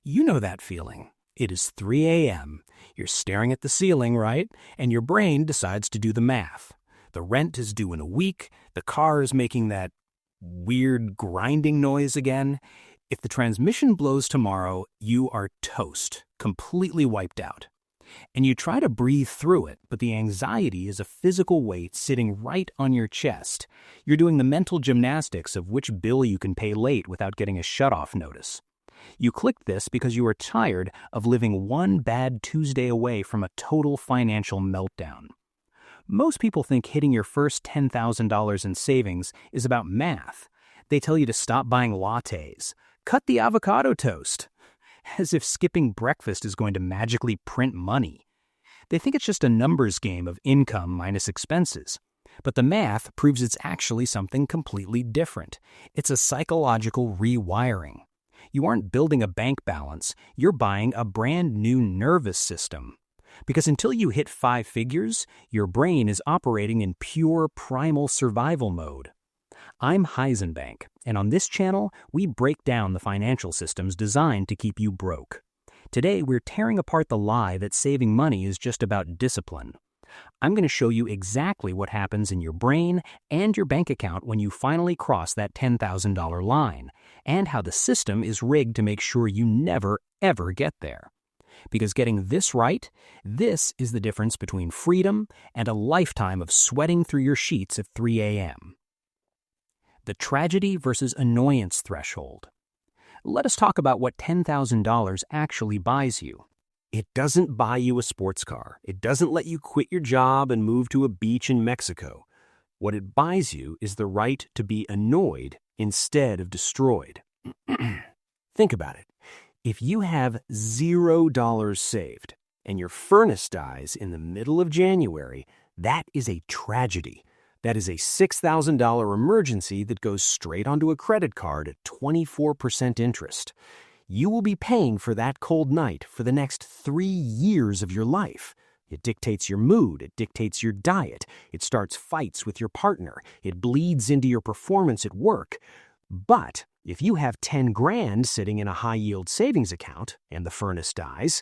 You know that feeling. It is 3 a.m. You're staring at the ceiling, right? And your brain decides to do the math. The rent is due in a week. The car is making that weird grinding noise again. If the transmission blows tomorrow, you are toast, completely wiped out. And you try to breathe through it, but the anxiety is a physical weight sitting right on your chest. You're doing the mental gymnastics of which bill you can pay late without getting a shutoff notice. You clicked this because you are tired of living one bad Tuesday away from a total financial meltdown. Most people think hitting your first $10,000 in savings is about math. They tell you to stop buying lattes, cut the avocado toast, as if skipping breakfast is going to magically print money. They think it's just a numbers game of income minus expenses. But the math proves it's actually something completely different. It's a psychological rewiring. You aren't building a bank balance, you're buying a brand new nervous system. Because until you hit 5 figures, your brain is operating in pure primal survival mode. I'm Heisenbank, and on this channel, we break down the financial systems designed to keep you broke. Today, we're tearing apart the lie that saving money is just about discipline. I'm going to show you exactly what happens in your brain and your bank account when you finally cross that $10,000 line, and how the system is rigged to make sure you never, ever get there. Because getting this right, this is the difference between freedom and a lifetime of sweating through your sheets at 3 a.m. The tragedy versus annoyance threshold. Let us talk about what $10,000 actually buys you. It doesn't buy you a sports car. It doesn't let you quit your job and move to a beach in Mexico. What it buys you is the right to be annoyed instead of destroyed. Think about it. If you have $0 saved and your furnace dies in the middle of January, that is a tragedy. That is a $6,000 emergency that goes straight onto a credit card at 24% interest. You will be paying for that cold night for the next 3 years of your life. It dictates your mood. It dictates your diet. It starts fights with your partner. It bleeds into your performance at work. But if you have 10 grand sitting in a high-yield savings account and the furnace dies,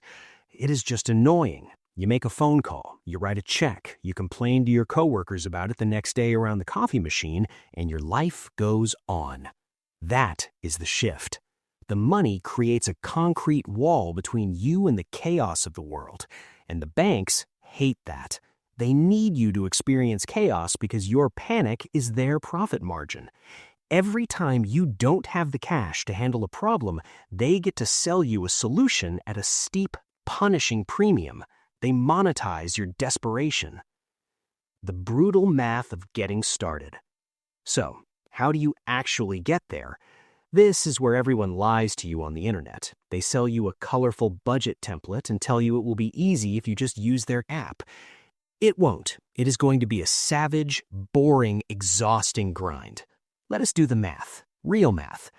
it is just annoying. You make a phone call, you write a check, you complain to your coworkers about it the next day around the coffee machine, and your life goes on. That is the shift. The money creates a concrete wall between you and the chaos of the world, and the banks hate that. They need you to experience chaos because your panic is their profit margin. Every time you don't have the cash to handle a problem, they get to sell you a solution at a steep, punishing premium. They monetize your desperation. The brutal math of getting started. So, how do you actually get there? This is where everyone lies to you on the internet. They sell you a colorful budget template and tell you it will be easy if you just use their app. It won't. It is going to be a savage, boring, exhausting grind. Let us do the math. Real math.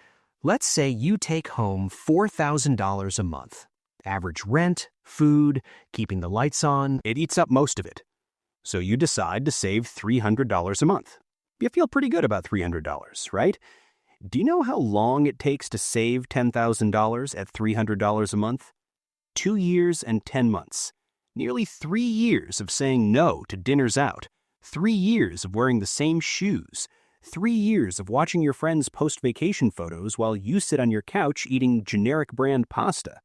Let's say you take home $4,000 a month. Average rent, food, keeping the lights on, it eats up most of it. So you decide to save $300 a month. You feel pretty good about $300, right? Do you know how long it takes to save $10,000 at $300 a month? 2 years and 10 months. Nearly 3 years of saying no to dinners out. 3 years of wearing the same shoes. 3 years of watching your friends post vacation photos while you sit on your couch eating generic brand pasta.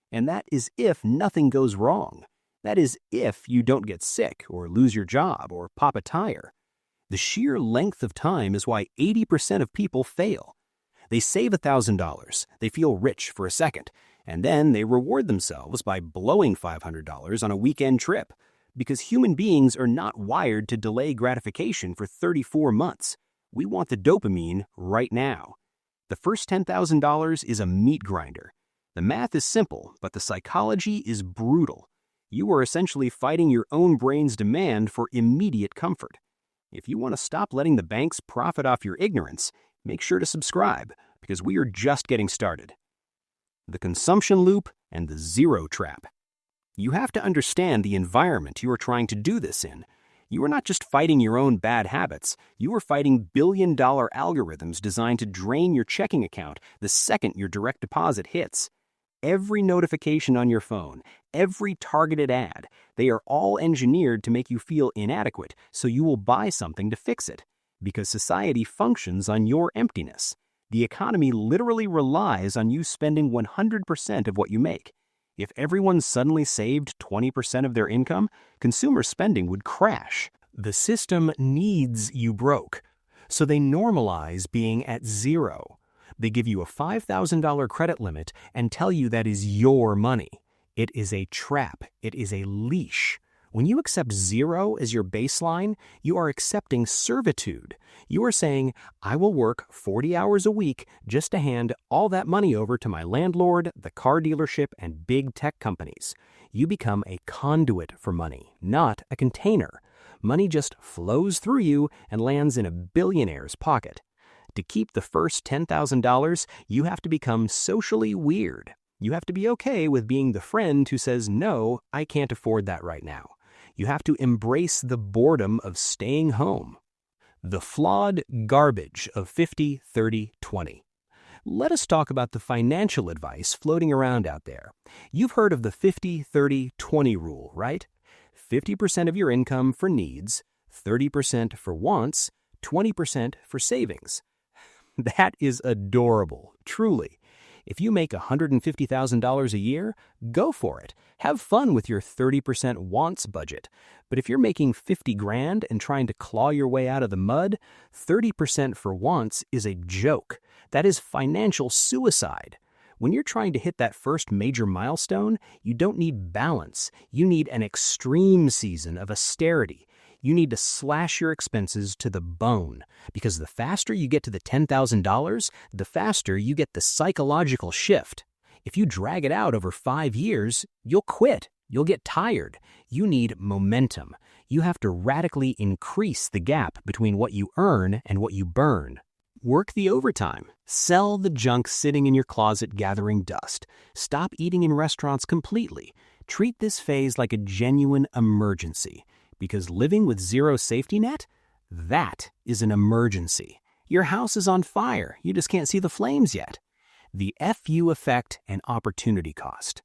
And that is if nothing goes wrong. That is if you don't get sick or lose your job or pop a tire. The sheer length of time is why 80% of people fail. They save $1,000, they feel rich for a second, and then they reward themselves by blowing $500 on a weekend trip. Because human beings are not wired to delay gratification for 34 months. We want the dopamine right now. The first $10,000 is a meat grinder. The math is simple, but the psychology is brutal. You are essentially fighting your own brain's demand for immediate comfort. If you want to stop letting the banks profit off your ignorance, make sure to subscribe, because we are just getting started. The consumption loop and the zero trap. You have to understand the environment you are trying to do this in. You are not just fighting your own bad habits. You are fighting billion-dollar algorithms designed to drain your checking account the second your direct deposit hits. Every notification on your phone, every targeted ad, they are all engineered to make you feel inadequate, so you will buy something to fix it. Because society functions on your emptiness. The economy literally relies on you spending 100% of what you make. If everyone suddenly saved 20% of their income, consumer spending would crash. The system needs you broke, so they normalize being at zero. They give you a $5,000 credit limit and tell you that is your money. It is a trap. It is a leash. When you accept zero as your baseline, you are accepting servitude. You are saying, I will work 40 hours a week just to hand all that money over to my landlord, the car dealership, and big tech companies. You become a conduit for money, not a container. Money just flows through you and lands in a billionaire's pocket. To keep the first $10,000, you have to become socially weird. You have to be okay with being the friend who says, no, I can't afford that right now. You have to embrace the boredom of staying home. The flawed garbage of 50-30-20. Let us talk about the financial advice floating around out there. You've heard of the 50-30-20 rule, right? 50% of your income for needs, 30% for wants, 20% for savings. That is adorable, truly. If you make $150,000 a year, go for it. Have fun with your 30% wants budget. But if you're making 50 grand and trying to claw your way out of the mud, 30% for wants is a joke. That is financial suicide. When you're trying to hit that first major milestone, you don't need balance. You need an extreme season of austerity. You need to slash your expenses to the bone, because the faster you get to the $10,000, the faster you get the psychological shift. If you drag it out over 5 years, you'll quit. You'll get tired. You need momentum. You have to radically increase the gap between what you earn and what you burn. Work the overtime. Sell the junk sitting in your closet gathering dust. Stop eating in restaurants completely. Treat this phase like a genuine emergency. Because living with zero safety net, that is an emergency. Your house is on fire. You just can't see the flames yet. The FU effect and opportunity cost.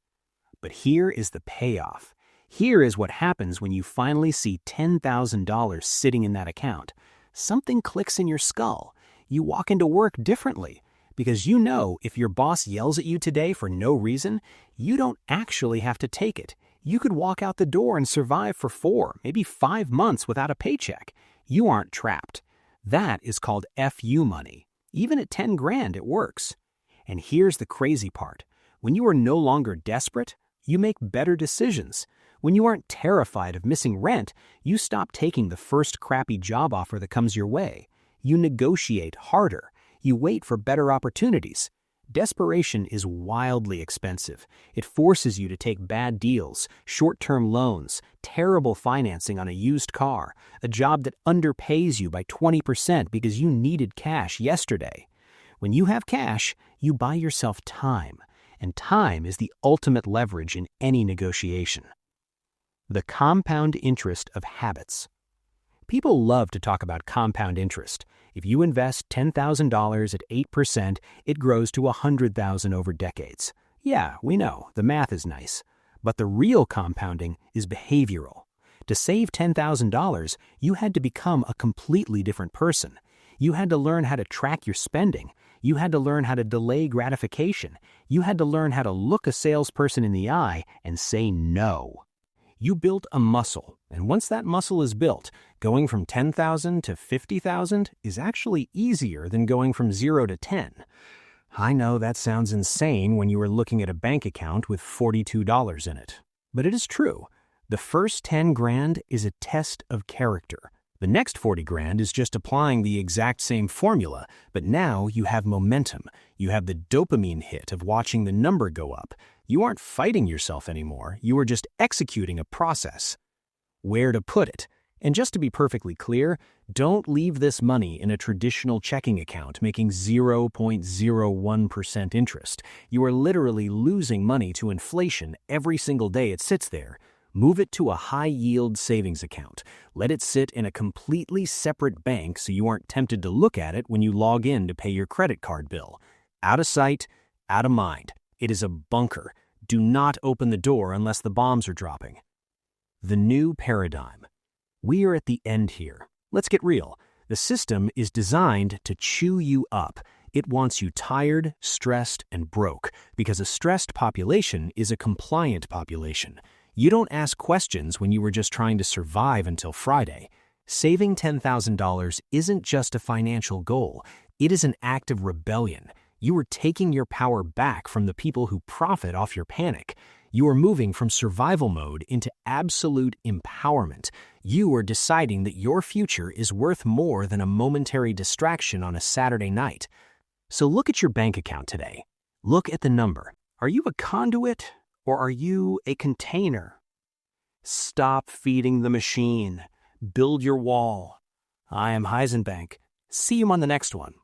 But here is the payoff. Here is what happens when you finally see $10,000 sitting in that account. Something clicks in your skull. You walk into work differently. Because you know if your boss yells at you today for no reason, you don't actually have to take it. You could walk out the door and survive for 4, maybe 5 months without a paycheck. You aren't trapped. That is called FU money. Even at 10 grand, it works. And here's the crazy part. When you are no longer desperate, you make better decisions. When you aren't terrified of missing rent, you stop taking the first crappy job offer that comes your way. You negotiate harder. You wait for better opportunities. Desperation is wildly expensive. It forces you to take bad deals, short-term loans, terrible financing on a used car, a job that underpays you by 20% because you needed cash yesterday. When you have cash, you buy yourself time, and time is the ultimate leverage in any negotiation. The compound interest of habits. People love to talk about compound interest. If you invest $10,000 at 8%, it grows to $100,000 over decades. Yeah, we know, the math is nice. But the real compounding is behavioral. To save $10,000, you had to become a completely different person. You had to learn how to track your spending. You had to learn how to delay gratification. You had to learn how to look a salesperson in the eye and say no. You built a muscle, and once that muscle is built, going from 10,000 to 50,000 is actually easier than going from 0 to 10. I know that sounds insane when you are looking at a bank account with $42 in it, but it is true. The first 10 grand is a test of character. The next 40 grand is just applying the exact same formula, but now you have momentum. You have the dopamine hit of watching the number go up. You aren't fighting yourself anymore. You are just executing a process. Where to put it? And just to be perfectly clear, don't leave this money in a traditional checking account making 0.01% interest. You are literally losing money to inflation every single day it sits there. Move it to a high-yield savings account. Let it sit in a completely separate bank so you aren't tempted to look at it when you log in to pay your credit card bill. Out of sight, out of mind. It is a bunker. Do not open the door unless the bombs are dropping. The new paradigm. We are at the end here. Let's get real. The system is designed to chew you up. It wants you tired, stressed, and broke, because a stressed population is a compliant population. You don't ask questions when you were just trying to survive until Friday. Saving $10,000 isn't just a financial goal. It is an act of rebellion. You are taking your power back from the people who profit off your panic. You are moving from survival mode into absolute empowerment. You are deciding that your future is worth more than a momentary distraction on a Saturday night. So look at your bank account today. Look at the number. Are you a conduit or are you a container? Stop feeding the machine. Build your wall. I am Heisenbank. See you on the next one.